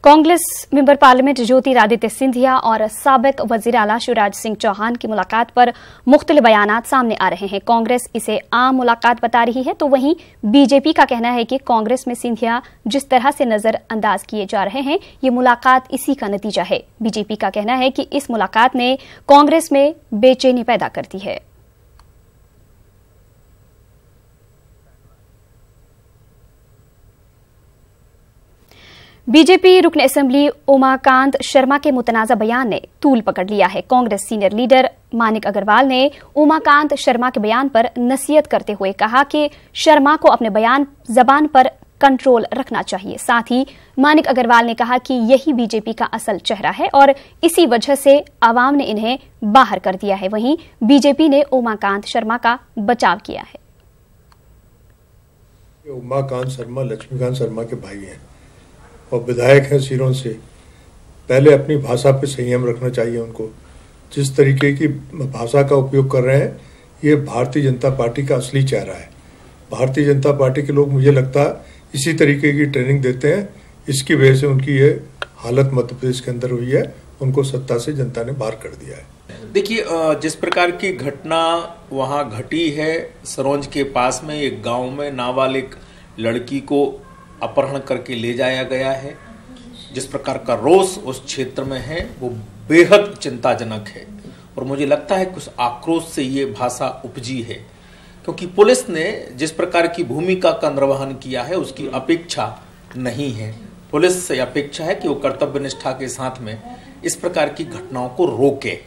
Congress member parliament Jyotiraditya Scindia और साबिक वजीर आला शिवराज सिंह चौहान की मुलाकात पर मुख्तलिफ बयानात सामने आ रहे हैं। कांग्रेस इसे आम मुलाकात बता रही है, तो वहीं बीजेपी का कहना है कि कांग्रेस में सिंधिया जिस तरह से नजरअंदाज किए जा रहे हैं, ये मुलाकात इसी का नतीजा है। बीजेपी का कहना है कि इस मुलाकात ने कांग्रेस में बेचैनी पैदा कर दी है। बीजेपी रुकन असेंबली उमाकांत शर्मा के मुतनाज़ा बयान ने तूल पकड़ लिया है। कांग्रेस सीनियर लीडर मानिक अग्रवाल ने उमाकांत शर्मा के बयान पर नसीहत करते हुए कहा कि शर्मा को अपने जबान पर कंट्रोल रखना चाहिए। साथ ही मानिक अग्रवाल ने कहा कि यही बीजेपी का असल चेहरा है और इसी वजह से आवाम ने इन्हें बाहर कर दिया है। वहीं बीजेपी ने उमाकांत शर्मा का बचाव किया है। उमाकांत शर्मा लक्ष्मीकांत शर्मा के भाई हैं और विधायक हैं सिरों से। पहले अपनी भाषा पे संयम रखना चाहिए उनको। जिस तरीके की भाषा का उपयोग कर रहे हैं, ये भारतीय जनता पार्टी का असली चेहरा है। भारतीय जनता पार्टी के लोग, मुझे लगता है, इसी तरीके की ट्रेनिंग देते हैं। इसकी वजह से उनकी ये हालत मध्य प्रदेश के अंदर हुई है। उनको सत्ता से जनता ने बाहर कर दिया है। देखिए, जिस प्रकार की घटना वहां घटी है, सरोंज के पास में एक गांव में नाबालिग लड़की को अपहरण करके ले जाया गया है, जिस प्रकार का रोष उस क्षेत्र में है, वो बेहद चिंताजनक है। और मुझे लगता है कि उस आक्रोश से ये भाषा उपजी है, क्योंकि पुलिस ने जिस प्रकार की भूमिका का निर्वहन किया है, उसकी अपेक्षा नहीं है। पुलिस से अपेक्षा है कि वो कर्तव्य निष्ठा के साथ में इस प्रकार की घटनाओं को रोके।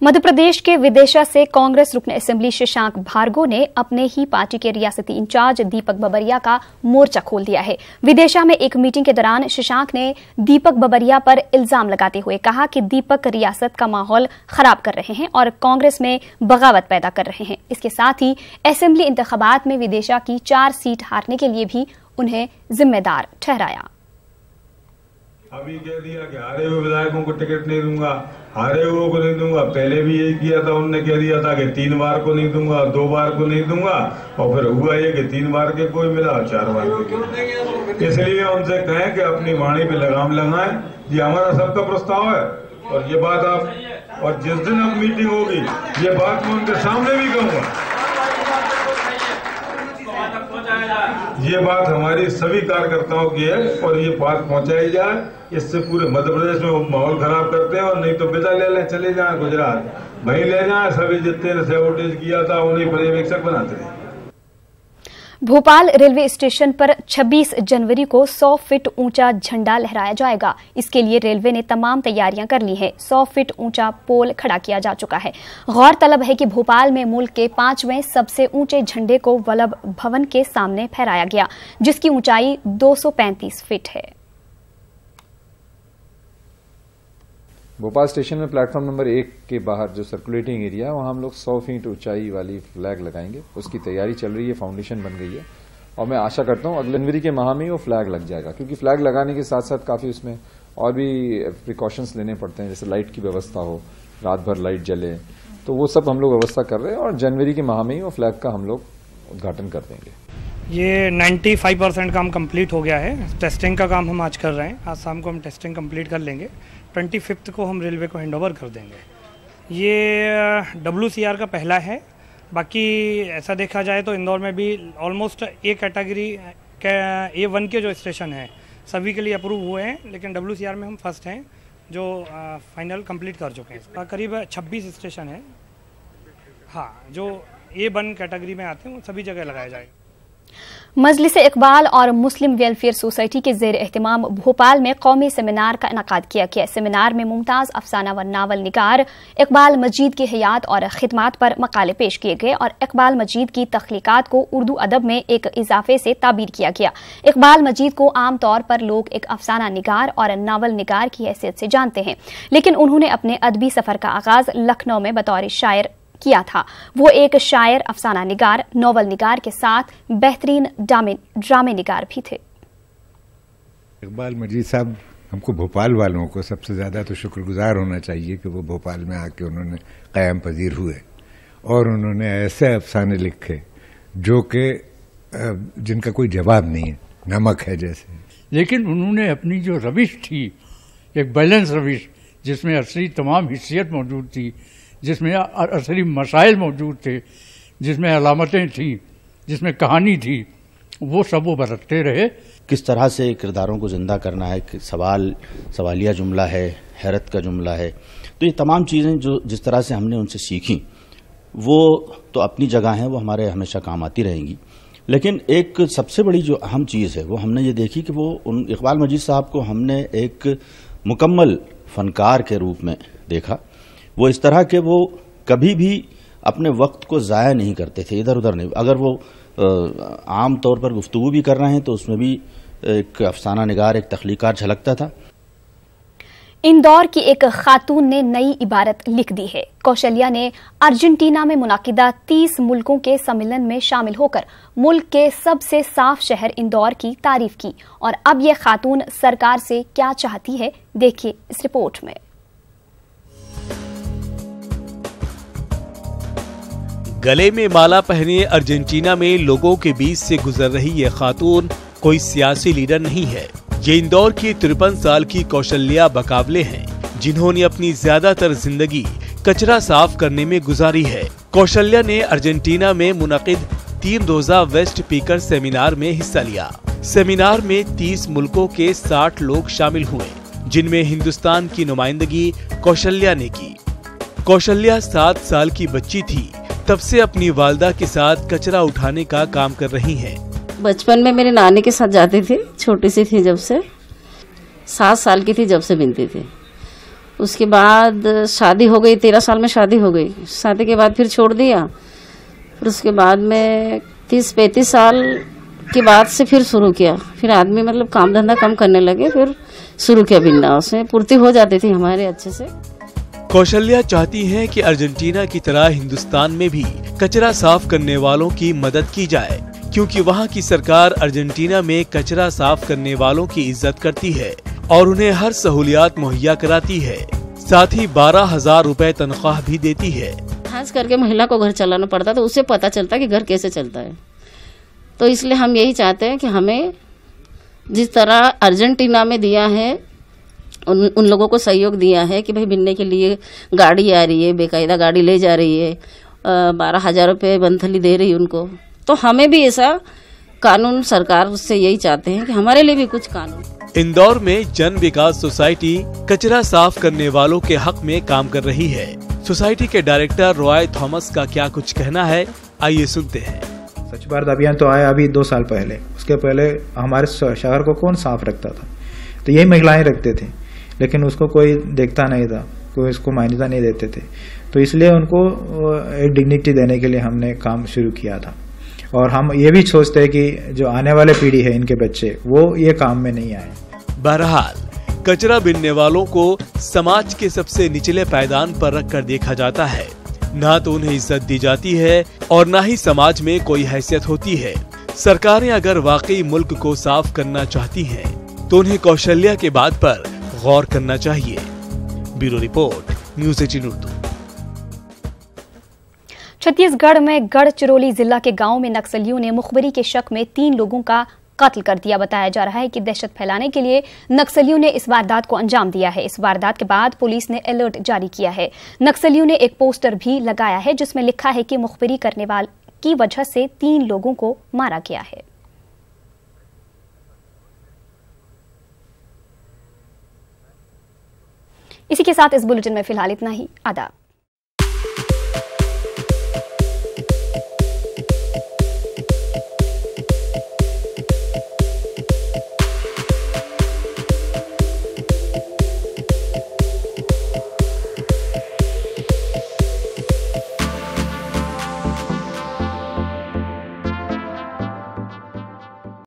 मध्य प्रदेश के विदिशा से कांग्रेस रुकन असेंबली शशांक भार्गव ने अपने ही पार्टी के रियासती इंचार्ज दीपक बबरिया का मोर्चा खोल दिया है। विदिशा में एक मीटिंग के दौरान शशांक ने दीपक बबरिया पर इल्जाम लगाते हुए कहा कि दीपक रियासत का माहौल खराब कर रहे हैं और कांग्रेस में बगावत पैदा कर रहे हैं। इसके साथ ही असेंबली इंतखाबात में विदिशा की 4 सीट हारने के लिए भी उन्हें जिम्मेदार ठहराया। अभी कह दिया कि हारे हुए विधायकों को टिकट नहीं दूंगा, हारे हुए को नहीं दूंगा। पहले भी यही किया था, उन्होंने कह दिया था कि 3 बार को नहीं दूंगा, 2 बार को नहीं दूंगा, और फिर हुआ ये कि 3 बार के कोई मिला, 4 बार के। इसलिए उनसे कहें कि अपनी वाणी पे लगाम लगाएं। ये हमारा सबका प्रस्ताव है और ये बात आप, और जिस दिन अब मीटिंग होगी, ये बात मैं उनके सामने भी कहूंगा। ये बात हमारी सभी कार्यकर्ताओं की है और ये बात पहुंचाई जाए। इससे पूरे मध्य प्रदेश में माहौल खराब करते हैं, और नहीं तो विदा ले लें, चले जाएं गुजरात, वहीं ले जाएं। सभी जितने ने सैबोटेज किया था उन्हें पर्यवेक्षक बनाते हैं। भोपाल रेलवे स्टेशन पर 26 जनवरी को 100 फीट ऊंचा झंडा लहराया जाएगा। इसके लिए रेलवे ने तमाम तैयारियां कर ली हैं। 100 फीट ऊंचा पोल खड़ा किया जा चुका है। गौरतलब है कि भोपाल में मुल्क के 5वें सबसे ऊंचे झंडे को वल्लभ भवन के सामने फहराया गया, जिसकी ऊंचाई 235 फीट है। भोपाल स्टेशन में प्लेटफॉर्म नंबर 1 के बाहर जो सर्कुलेटिंग एरिया है, वहां हम लोग 100 फीट ऊंचाई वाली फ्लैग लगाएंगे। उसकी तैयारी चल रही है, फाउंडेशन बन गई है और मैं आशा करता हूं अगले जनवरी के माह में वो फ्लैग लग जाएगा। क्योंकि फ्लैग लगाने के साथ साथ काफी उसमें और भी प्रिकॉशंस लेने पड़ते हैं, जैसे लाइट की व्यवस्था हो, रात भर लाइट जले, तो वो सब हम लोग व्यवस्था कर रहे हैं और जनवरी के माह में ही वो फ्लैग का हम लोग उद्घाटन कर देंगे। ये 95% काम कंप्लीट हो गया है। टेस्टिंग का काम हम आज कर रहे हैं। आज शाम को हम टेस्टिंग कंप्लीट कर लेंगे। 25 को हम रेलवे को हैंडओवर कर देंगे। ये WCR का पहला है। बाकी ऐसा देखा जाए तो इंदौर में भी ऑलमोस्ट A कैटेगरी A1 के जो स्टेशन हैं सभी के लिए अप्रूव हुए हैं, लेकिन WCR में हम फर्स्ट हैं जो फाइनल कंप्लीट कर चुके हैं। करीब 26 स्टेशन हैं, हाँ, जो A1 कैटेगरी में आते हैं, वो सभी जगह लगाया जाएगा। मजलिस इकबाल और मुस्लिम वेलफेयर सोसाइटी के जेर एहतमाम भोपाल में कौमी सेमिनार का इनकाद किया गया। सेमिनार में मुमताज अफसाना व नावल निगार इकबाल मजीद की हयात और खिदमात पर मकाले पेश किए गए और इकबाल मजीद की तख्लीकात को उर्दू अदब में एक इजाफे से ताबीर किया गया। इकबाल मजीद को आमतौर पर लोग एक अफसाना निगार और नावल निगार की हैसियत से जानते हैं, लेकिन उन्होंने अपने अदबी सफर का आगाज लखनऊ में बतौर शायर किया था। वो एक शायर, अफसाना निगार, नॉवल निगार के साथ बेहतरीन ड्रामे निगार भी थे। इकबाल मजीद साहब, हमको भोपाल वालों को सबसे ज्यादा तो शुक्रगुजार होना चाहिए कि वो भोपाल में आके उन्होंने क़याम पजीर हुए और उन्होंने ऐसे अफसाने लिखे जो कि जिनका कोई जवाब नहीं है, नमक है जैसे। लेकिन उन्होंने अपनी जो रविश थी, एक बैलेंस रविश जिसमें असली तमाम हिस्सियत मौजूद थी, जिसमें असली मसाइल मौजूद थे, जिसमें अलामतें थीं, जिसमें कहानी थी, वो सब वो बरतते रहे। किस तरह से किरदारों को जिंदा करना है, सवालिया जुमला है, हैरत का जुमला है, तो ये तमाम चीज़ें जो जिस तरह से हमने उनसे सीखी वो तो अपनी जगह हैं, वो हमारे हमेशा काम आती रहेंगी। लेकिन एक सबसे बड़ी जो अहम चीज़ है वो हमने ये देखी कि वो इकबाल मजीद साहब को हमने एक मुकम्मल फनकार के रूप में देखा। वो इस तरह के वो कभी भी अपने वक्त को ज़ाया नहीं करते थे, इधर उधर नहीं। अगर वो आम तौर पर गुफ्तगू भी कर रहे हैं तो उसमें भी एक अफसाना निगार, एक तख्लीकार झलकता था। इंदौर की एक खातून ने नई इबारत लिख दी है। कौशल्या ने अर्जेंटीना में मुनाकिदा 30 मुल्कों के सम्मेलन में शामिल होकर मुल्क के सबसे साफ शहर इंदौर की तारीफ की। और अब यह खातून सरकार से क्या चाहती है, देखिए इस रिपोर्ट में। गले में माला पहने अर्जेंटीना में लोगों के बीच से गुजर रही ये खातून कोई सियासी लीडर नहीं है। ये इंदौर की 53 साल की कौशल्या बकावले हैं, जिन्होंने अपनी ज्यादातर जिंदगी कचरा साफ करने में गुजारी है। कौशल्या ने अर्जेंटीना में मुनक़िद 3 रोजा वेस्ट पीकर सेमिनार में हिस्सा लिया। सेमिनार में 30 मुल्कों के 60 लोग शामिल हुए, जिनमें हिंदुस्तान की नुमाइंदगी कौशल्या ने की। कौशल्या 7 साल की बच्ची थी, तब से अपनी वालदा के साथ कचरा उठाने का काम कर रही हैं। बचपन में मेरे नानी के साथ जाती थी, छोटी सी थी जब से, 7 साल की थी जब से बिनती थी। उसके बाद शादी हो गई, 13 साल में शादी हो गई। शादी के बाद फिर छोड़ दिया। फिर उसके बाद में 30-35 साल के बाद से फिर शुरू किया। फिर आदमी मतलब काम धंधा कम करने लगे, फिर शुरू किया बिनना। उसमें पूर्ति हो जाती थी हमारे अच्छे से। कौशल्या चाहती हैं कि अर्जेंटीना की तरह हिंदुस्तान में भी कचरा साफ करने वालों की मदद की जाए, क्योंकि वहाँ की सरकार अर्जेंटीना में कचरा साफ करने वालों की इज्जत करती है और उन्हें हर सहूलियात मुहैया कराती है। साथ ही 12,000 रुपए तनख्वाह भी देती है। खास करके महिला को घर चलाना पड़ता, तो उससे पता चलता कि घर कैसे चलता है। तो इसलिए हम यही चाहते हैं कि हमें जिस तरह अर्जेंटीना में दिया है, उन लोगों को सहयोग दिया है कि भाई बिनने के लिए गाड़ी आ रही है, बेकायदा गाड़ी ले जा रही है, 12,000 रुपये मंथली दे रही है उनको, तो हमें भी ऐसा कानून सरकार से यही चाहते हैं कि हमारे लिए भी कुछ कानून। इंदौर में जन विकास सोसाइटी कचरा साफ करने वालों के हक में काम कर रही है। सोसाइटी के डायरेक्टर रॉय थॉमस का क्या कुछ कहना है, आइए सुनते हैं। स्वच्छ भारत अभियान तो आया अभी 2 साल पहले। उसके पहले हमारे शहर को कौन साफ रखता था? तो यही महिलाएं रखते थे, लेकिन उसको कोई देखता नहीं था, कोई उसको मान्यता नहीं देते थे। तो इसलिए उनको एक डिग्निटी देने के लिए हमने काम शुरू किया था। और हम ये भी सोचते हैं कि जो आने वाले पीढ़ी है, इनके बच्चे, वो ये काम में नहीं आए। बहरहाल कचरा बिनने वालों को समाज के सबसे निचले पायदान पर रखकर देखा जाता है। ना तो उन्हें इज्जत दी जाती है और ना ही समाज में कोई हैसियत होती है। सरकारें अगर वाकई मुल्क को साफ करना चाहती हैं, तो उन्हें कौशल्या के बात पर गौर करना चाहिए। Bureau report, news 18 Urdu. Chhattisgarh में गढ़चिरौली जिला के गांव में नक्सलियों ने मुखबरी के शक में 3 लोगों का कत्ल कर दिया। बताया जा रहा है कि दहशत फैलाने के लिए नक्सलियों ने इस वारदात को अंजाम दिया है। इस वारदात के बाद पुलिस ने अलर्ट जारी किया है। नक्सलियों ने एक पोस्टर भी लगाया है जिसमें लिखा है कि मुखबरी करने वाले की वजह से 3 लोगों को मारा गया है। इसी के साथ इस बुलेटिन में फिलहाल इतना ही। आदाब।